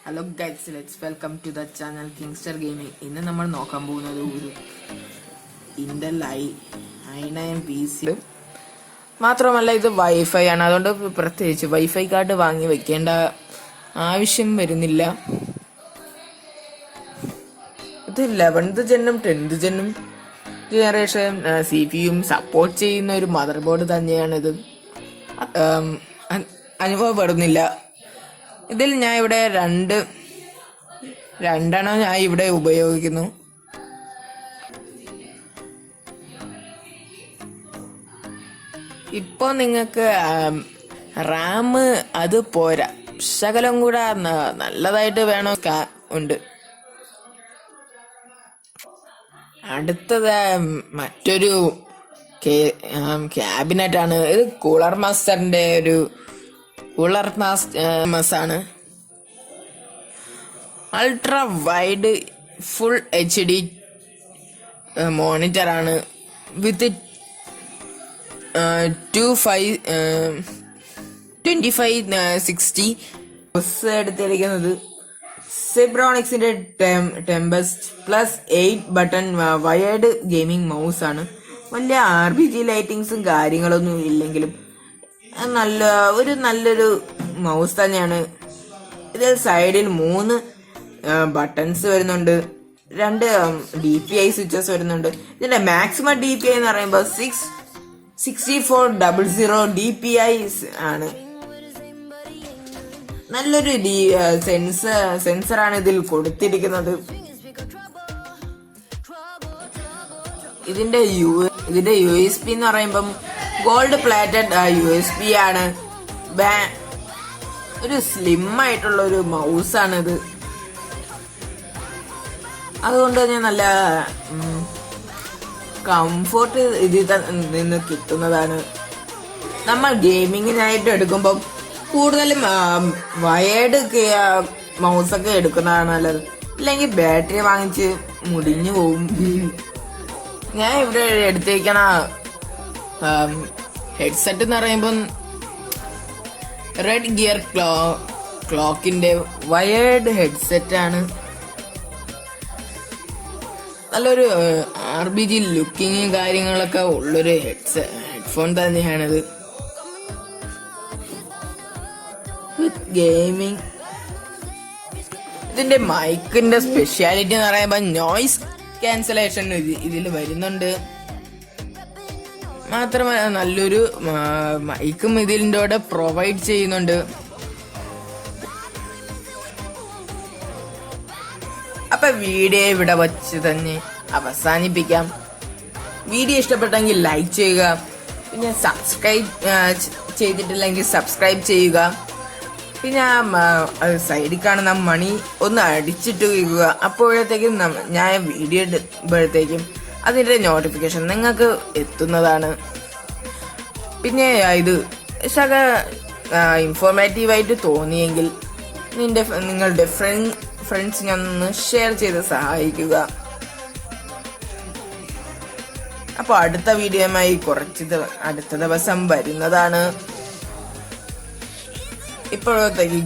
Hello guys, let's welcome to the channel Kingster gaming. ഇന്ന് നമ്മൾ നോക്കാൻ പോകുന്നത് ഒരു ഇന്റൽ i9 PC. മാത്രമല്ല ഇത് വൈഫൈ ആണ്, അതുകൊണ്ട് പ്രത്യേകിച്ച് വൈഫൈ കാർഡ് വാങ്ങി വെക്കേണ്ട ആവശ്യം വരുന്നില്ല. ഇത് 11th ജെന്നും 10th ജെന്നും ജനറേഷൻ CPU സപ്പോർട്ട് ചെയ്യുന്ന ഒരു മദർ ബോർഡ് തന്നെയാണിത്. അനുഭവപ്പെടുന്നില്ല. ഇതിൽ ഞാൻ ഇവിടെ രണ്ടെണ്ണം ഞാൻ ഇവിടെ ഉപയോഗിക്കുന്നു. ഇപ്പോൾ നിങ്ങൾക്ക് റാം അത് പോരാ, ശകലം കൂടെ നല്ലതായിട്ട് വേണോ ഉണ്ട്. അടുത്തത് മറ്റൊരു ക്യാബിനറ്റ് ആണ്. ഇത് കൂളർ മാസ്റ്ററിന്റെ ഒരു ആണ്. Ultra wide full HD monitor ആണ് വിത്ത് 2560 എടുത്തിരിക്കുന്നത്. സെബ്രോണിക്സിന്റെ Tempest plus 8 button wired gaming mouse ആണ്. വലിയ RPG ലൈറ്റിങ്സും കാര്യങ്ങളൊന്നും ഇല്ലെങ്കിലും നല്ലൊരു മൗസ് തന്നെയാണ്. ഇതിൽ സൈഡിൽ 3 ബട്ടൺസ് വരുന്നുണ്ട്, 2 DPI സ്വിച്ചസ് വരുന്നുണ്ട്. ഇതിന്റെ മാക്സിമം DPI എന്ന് പറയുമ്പോൾ 6400 DPI ആണ്. നല്ലൊരു സെൻസറാണ് ഇതിൽ കൊടുത്തിരിക്കുന്നത്. ഇതിന്റെ USB എന്ന് പറയുമ്പം ഗോൾഡ് പ്ലാറ്റഡ് USB ആണ്. ഒരു സ്ലിം ആയിട്ടുള്ള ഒരു മൗസ് ആണ് ഇത്. അതുകൊണ്ട് തന്നെ നല്ല കംഫോർട്ട് ഇതിൽ നിന്ന് കിട്ടുന്നതാണ്. നമ്മൾ ഗെയിമിങ്ങിനായിട്ട് എടുക്കുമ്പോൾ കൂടുതലും വയേർഡ് മൗസൊക്കെ എടുക്കുന്നതാണ് നല്ലത്. ഇല്ലെങ്കിൽ ബാറ്ററി വാങ്ങിച്ച് മുടിഞ്ഞു പോകും. ഞാൻ ഇവിടെ എടുത്തിരിക്കണ ഹെഡ്സെറ്റ് എന്ന് പറയുമ്പം റെഡ് ഗിയർ ക്ലോക്കിന്റെ വയേർഡ് ഹെഡ്സെറ്റ് ആണ്. നല്ലൊരു RBG ലുക്കിങ് കാര്യങ്ങളൊക്കെ ഉള്ളൊരു ഹെഡ്ഫോൺ തന്നെയാണിത്. വിത്ത് ഗെയിമിംഗ്. ഇതിന്റെ മൈക്കിന്റെ സ്പെഷ്യാലിറ്റി എന്ന് പറയുമ്പോൾ നോയിസ് ക്യാൻസലേഷൻ ഇതിൽ വരുന്നുണ്ട്. മാത്രമല്ല നല്ലൊരു മൈക്കും ഇതിൻ്റെ കൂടെ പ്രൊവൈഡ് ചെയ്യുന്നുണ്ട്. അപ്പൊ വീഡിയോ ഇവിടെ വച്ച് തന്നെ അവസാനിപ്പിക്കാം. വീഡിയോ ഇഷ്ടപ്പെട്ടെങ്കിൽ ലൈക്ക് ചെയ്യുക, പിന്നെ സബ്സ്ക്രൈബ് ചെയ്തിട്ടില്ലെങ്കിൽ സബ്സ്ക്രൈബ് ചെയ്യുക. പിന്നെ സൈഡിൽ കാണുന്ന മണി ഒന്ന് അടിച്ചിട്ട് വയ്ക്കുക. അപ്പോഴത്തേക്കും ഞാൻ വീഡിയോ ഇടുമ്പോഴത്തേക്കും അതിൻ്റെ നോട്ടിഫിക്കേഷൻ നിങ്ങൾക്ക് എത്തുന്നതാണ്. പിന്നെ ഇത് ഇൻഫോർമേറ്റീവായിട്ട് തോന്നിയെങ്കിൽ നിങ്ങളുടെ ഫ്രണ്ട്സിനെ ഒന്ന് ഷെയർ ചെയ്ത് സഹായിക്കുക. അപ്പോൾ അടുത്ത വീഡിയോയുമായി അടുത്ത ദിവസം വരുന്നതാണ്. ഇപ്പോഴത്തേക്ക്